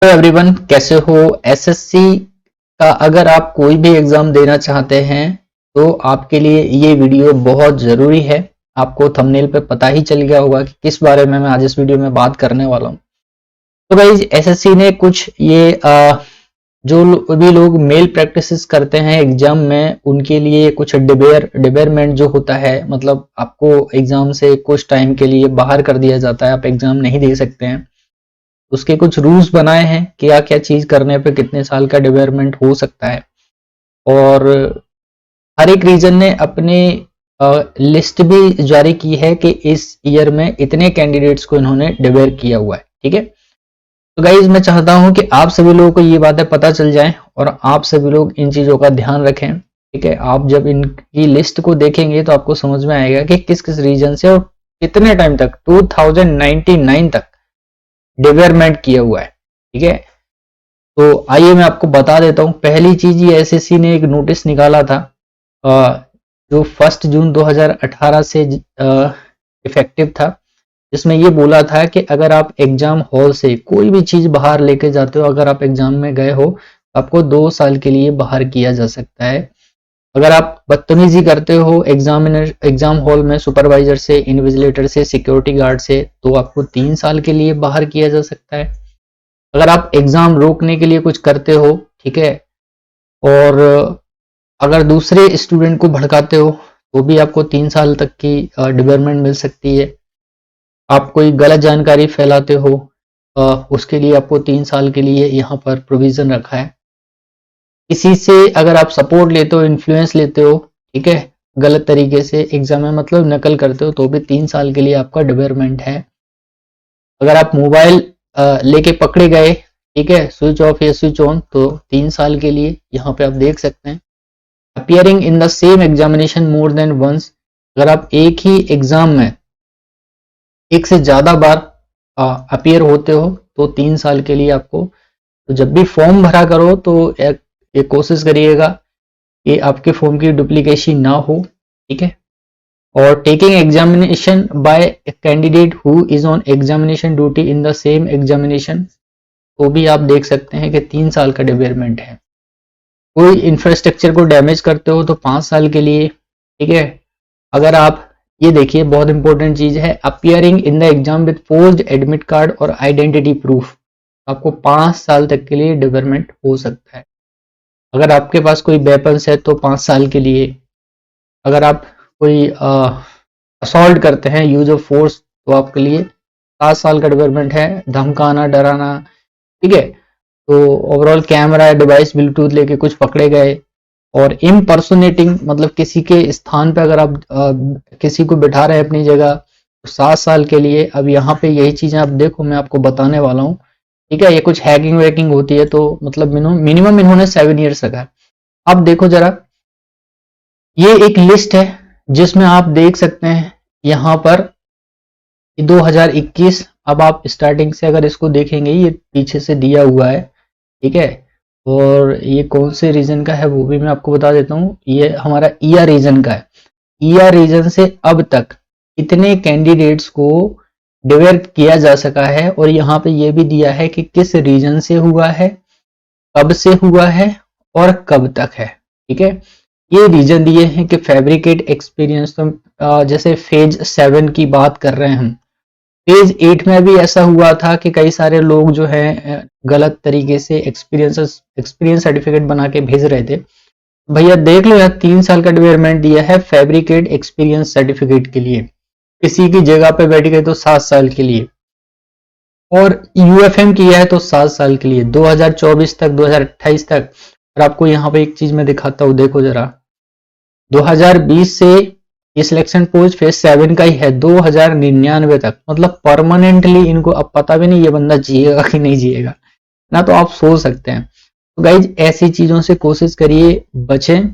Hello everyone, कैसे हो। SSC का अगर आप कोई भी एग्जाम देना चाहते हैं तो आपके लिए ये वीडियो बहुत ज़रूरी है। आपको थंबनेल पे पता ही चल गया होगा कि किस बारे में मैं आज इस वीडियो में बात करने वाला हूँ। तो गाइज एसएससी ने कुछ ये भी लोग मेल प्रैक्टिसेस करते हैं एग्जाम में, उनके लिए कुछ डिबेयरमेंट जो होता है, मतलब आपको एग्जाम से कुछ टाइम के लिए बाहर कर दिया जाता है, आप एग्जाम नहीं दे सकते हैं। उसके कुछ रूल्स बनाए हैं कि क्या क्या चीज करने पे कितने साल का डिवेयरमेंट हो सकता है। और हर एक रीजन ने अपने लिस्ट भी जारी की है कि इस ईयर में इतने कैंडिडेट्स को इन्होंने डिवेयर किया हुआ है। ठीक है, तो गाइज मैं चाहता हूं कि आप सभी लोगों को ये बातें पता चल जाएं और आप सभी लोग इन चीजों का ध्यान रखें। ठीक है, आप जब इनकी लिस्ट को देखेंगे तो आपको समझ में आएगा कि किस किस रीजन से और कितने टाइम तक 2099 तक डिवेयरमेंट किया हुआ है। ठीक है, तो आइए मैं आपको बता देता हूँ। पहली चीज, ये एसएससी ने एक नोटिस निकाला था जो 1 जून 2018 से इफेक्टिव था, जिसमें ये बोला था कि अगर आप एग्जाम हॉल से कोई भी चीज बाहर लेके जाते हो, अगर आप एग्जाम में गए हो तो आपको 2 साल के लिए बाहर किया जा सकता है। अगर आप बदतमीजी करते हो एग्जाम हॉल में सुपरवाइजर से, इन्विजिलेटर से, सिक्योरिटी गार्ड से, तो आपको 3 साल के लिए बाहर किया जा सकता है। अगर आप एग्जाम रोकने के लिए कुछ करते हो, ठीक है, और अगर दूसरे स्टूडेंट को भड़काते हो तो भी आपको 3 साल तक की डिबेयरमेंट मिल सकती है। आप कोई गलत जानकारी फैलाते हो, उसके लिए आपको 3 साल के लिए यहाँ पर प्रोविजन रखा है। किसी से अगर आप सपोर्ट लेते हो, इन्फ्लुएंस लेते हो, ठीक है, गलत तरीके से एग्जाम में मतलब नकल करते हो, तो भी 3 साल के लिए आपका डिबेयरमेंट है। अगर आप मोबाइल लेके पकड़े गए, ठीक है, स्विच ऑफ या स्विच ऑन, तो 3 साल के लिए यहाँ पे आप देख सकते हैं। Appearing in the same examination more than once, अगर आप एक ही एग्जाम में एक से ज्यादा बार अपियर होते हो तो 3 साल के लिए आपको, तो जब भी फॉर्म भरा करो तो एक कोशिश करिएगा कि आपके फॉर्म की डुप्लीकेशन ना हो। ठीक है, और taking examination by candidate who is on examination duty in the same examination, तो भी आप देख सकते हैं कि 3 साल का डिबेयरमेंट है। कोई इंफ्रास्ट्रक्चर को डैमेज करते हो तो 5 साल के लिए। ठीक है, अगर आप ये देखिए, बहुत इंपॉर्टेंट चीज है, appearing in the exam with forged admit card और आइडेंटिटी प्रूफ, आपको 5 साल तक के लिए डिबेयरमेंट हो सकता है। अगर आपके पास कोई वेपन्स है तो 5 साल के लिए। अगर आप कोई असॉल्ट करते हैं, यूज ऑफ फोर्स, तो आपके लिए 7 साल का डिबेयरमेंट है। धमकाना, डराना, ठीक है, तो ओवरऑल कैमरा डिवाइस ब्लूटूथ लेके कुछ पकड़े गए, और इम्पर्सोनेटिंग मतलब किसी के स्थान पे अगर आप किसी को बिठा रहे हैं अपनी जगह, तो 7 साल के लिए। अब यहाँ पे यही चीजें आप देखो, मैं आपको बताने वाला हूँ। ठीक है, ये कुछ हैकिंग वैकिंग होती है तो मतलब मिनिमम इन्होंने 7 ईयर्स रखा है। अब देखो जरा, ये एक लिस्ट है जिसमें आप देख सकते हैं यहाँ पर 2021। अब आप स्टार्टिंग से अगर इसको देखेंगे, ये पीछे से दिया हुआ है। ठीक है, और ये कौन से रीजन का है वो भी मैं आपको बता देता हूँ। ये हमारा ईआर रीजन का है। ईआर रीजन से अब तक इतने कैंडिडेट्स को डिवेयर किया जा सका है, और यहाँ पे ये भी दिया है कि किस रीजन से हुआ है, कब से हुआ है और कब तक है। ठीक है, ये रीजन दिए हैं कि फैब्रिकेट एक्सपीरियंस, तो जैसे फेज 7 की बात कर रहे हैं हम, फेज 8 में भी ऐसा हुआ था कि कई सारे लोग जो है गलत तरीके से एक्सपीरियंस सर्टिफिकेट बना के भेज रहे थे। भैया देख लो, यहाँ 3 साल का डिवेयरमेंट दिया है फैब्रिकेट एक्सपीरियंस सर्टिफिकेट के लिए। किसी की जगह पे बैठ गए तो 7 साल के लिए, और यूएफएम किया है तो 7 साल के लिए, 2024 तक, 2028 तक। और आपको यहाँ पे एक चीज मैं दिखाता हूँ, देखो जरा, 2020 से ये सिलेक्शन पोस्ट फेज 7 का ही है 2099 तक, मतलब परमानेंटली इनको अब पता भी नहीं ये बंदा जिएगा कि नहीं जिएगा ना, तो आप सोच सकते हैं। तो गाइज ऐसी चीजों से कोशिश करिए बचें।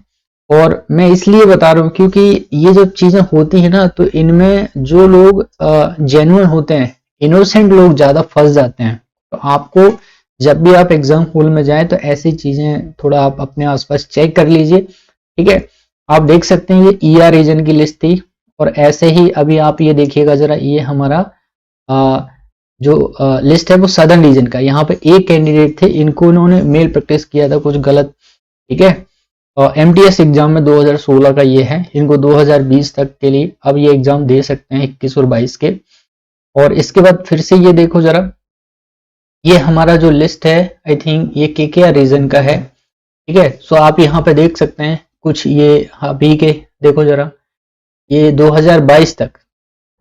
और मैं इसलिए बता रहा हूँ क्योंकि ये जब चीजें होती है ना, तो इनमें जो लोग जेन्युइन होते हैं, इनोसेंट लोग ज्यादा फंस जाते हैं। तो आपको जब भी आप एग्जाम हॉल में जाएं तो ऐसी चीजें थोड़ा आप अपने आसपास चेक कर लीजिए। ठीक है, आप देख सकते हैं ये ईआर रीजन की लिस्ट थी, और ऐसे ही अभी आप ये देखिएगा जरा, ये हमारा जो लिस्ट है वो सदर्न रीजन का। यहाँ पे एक कैंडिडेट थे, इनको उन्होंने मेल प्रैक्टिस किया था कुछ गलत, ठीक है। और एमटीएस एग्जाम में 2016 का ये है, इनको 2020 तक के लिए अब ये एग्जाम दे सकते हैं 21 और 22 के। और इसके बाद फिर से ये देखो जरा, ये हमारा जो लिस्ट है आई थिंक ये के रीजन का है, ठीक है। सो आप यहाँ पे देख सकते हैं कुछ ये अभी के, देखो जरा ये 2022 तक,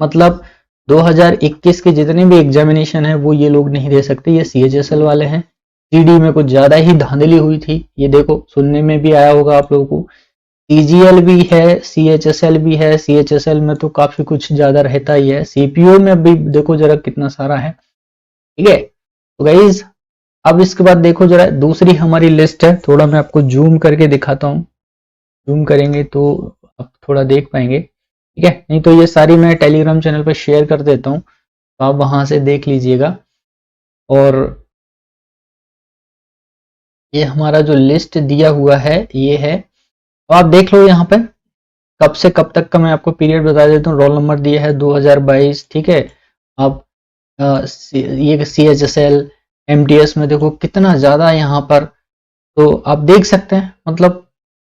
मतलब 2021 के जितने भी एग्जामिनेशन है वो ये लोग नहीं दे सकते, ये सीएचएसएल वाले हैं। जीडी में कुछ ज्यादा ही धांधली हुई थी, ये देखो सुनने में भी आया होगा आप लोगों को। सीजीएल भी है, सीएचएसएल भी है, सीएचएसएल में तो काफी कुछ ज्यादा रहता ही है, सीपीओ में भी देखो जरा कितना सारा है, ठीक है। तो गाइज अब इसके बाद देखो जरा दूसरी हमारी लिस्ट है, थोड़ा मैं आपको जूम करके दिखाता हूँ, जूम करेंगे तो आप थोड़ा देख पाएंगे, ठीक है। नहीं तो ये सारी मैं टेलीग्राम चैनल पर शेयर कर देता हूँ, तो आप वहां से देख लीजिएगा। और ये हमारा जो लिस्ट दिया हुआ है ये है, तो आप देख लो यहाँ पे कब से कब तक का मैं आपको पीरियड बता देता हूँ। रोल नंबर दिया है 2022, ठीक है। अब ये सीएचएसएल एमटीएस में देखो कितना ज्यादा यहाँ पर, तो आप देख सकते हैं, मतलब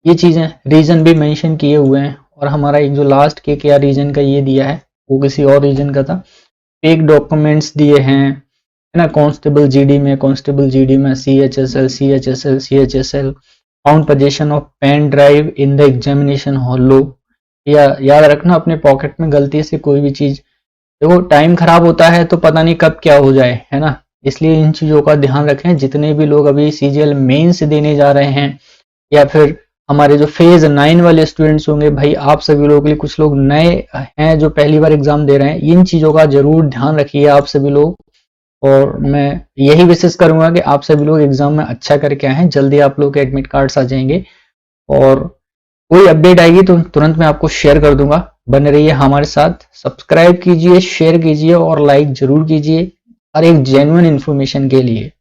ये चीजें रीजन भी मेंशन किए हुए हैं। और हमारा एक जो लास्ट के रीजन का ये दिया है वो किसी और रीजन का था। फेक डॉक्यूमेंट्स दिए हैं, है ना, कांस्टेबल जीडी में CHSL found position of pen drive in the examination hall. या याद रखना अपने पॉकेट में गलती से कोई भी चीज, देखो टाइम खराब होता है तो पता नहीं कब क्या हो जाए, है ना, इसलिए इन चीजों का ध्यान रखें। जितने भी लोग अभी सीजीएल मेंस देने जा रहे हैं या फिर हमारे जो फेज 9 वाले स्टूडेंट्स होंगे, भाई आप सभी लोगों के लिए, कुछ लोग नए हैं जो पहली बार एग्जाम दे रहे हैं, इन चीजों का जरूर ध्यान रखिए आप सभी लोग। और मैं यही विशेष करूंगा कि आप सभी लोग एग्जाम में अच्छा करके आए हैं, जल्दी आप लोग के एडमिट कार्ड्स आ जाएंगे। और कोई अपडेट आएगी तो तुरंत मैं आपको शेयर कर दूंगा। बने रहिए हमारे साथ, सब्सक्राइब कीजिए, शेयर कीजिए और लाइक जरूर कीजिए हर एक जेन्युइन इन्फॉर्मेशन के लिए।